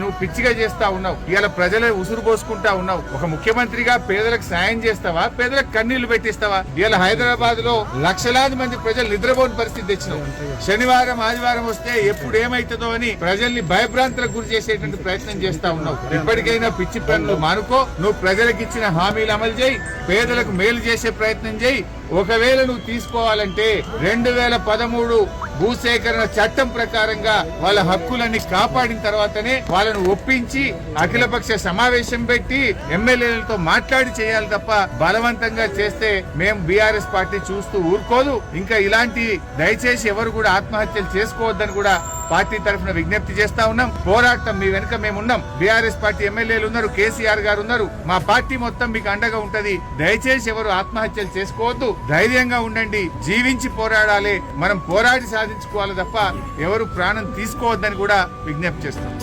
నువ్వు పిచ్చిగా చేస్తా ఉన్నావు. ఇవాళ ప్రజల ఉసురు పోసుకుంటా ఉన్నావు. ఒక ముఖ్యమంత్రిగా పేదలకు సాయం చేస్తావా, పేదలకు కన్నీళ్లు పెట్టిస్తావా? ఇవాళ హైదరాబాద్ లో లక్షలాది మంది ప్రజలు నిద్రపోని పరిస్థితి తెచ్చినావు. శనివారం ఆదివారం వస్తే ఎప్పుడు ఏమైతుందో అని ప్రజల్ని భయభ్రాంతులకు గురి చేసేటువంటి ప్రయత్నం చేస్తా ఉన్నావు. ఇప్పటికైనా పిచ్చి పనులు మానుకో. నువ్వు ప్రజలకు ఇచ్చిన హామీలు అమలు చేయి, పేదలకు మేలు చేసే ప్రయత్నం చేయి. ఒకవేళ నువ్వు తీసుకోవాలంటే 2013 భూసేకరణ చట్టం ప్రకారంగా వాళ్ళ హక్కులన్నీ కాపాడిన తర్వాతనే వాళ్ళను ఒప్పించి అఖిలపక్ష సమావేశం పెట్టి ఎమ్మెల్యేలతో మాట్లాడి చేయాలి తప్ప బలవంతంగా చేస్తే మేము బీఆర్ఎస్ పార్టీ చూస్తూ ఊరుకోదు. ఇంకా ఇలాంటి దయచేసి ఎవరు కూడా ఆత్మహత్యలు చేసుకోవద్దని కూడా పార్టీ తరఫున విజ్ఞప్తి చేస్తా ఉన్నాం. పోరాటం మీ వెనుక మేమున్నాం. బీఆర్ఎస్ పార్టీ ఎమ్మెల్యేలు ఉన్నారు, కేసీఆర్ గారు ఉన్నారు. మా పార్టీ మొత్తం మీకు అండగా ఉంటది. దయచేసి ఎవరు ఆత్మహత్యలు చేసుకోవద్దు, ధైర్యంగా ఉండండి, జీవించి పోరాడాలి. మనం పోరాడి సాధించుకోవాలి తప్ప ఎవరు ప్రాణం తీసుకోవద్దని కూడా విజ్ఞప్తి చేస్తాం.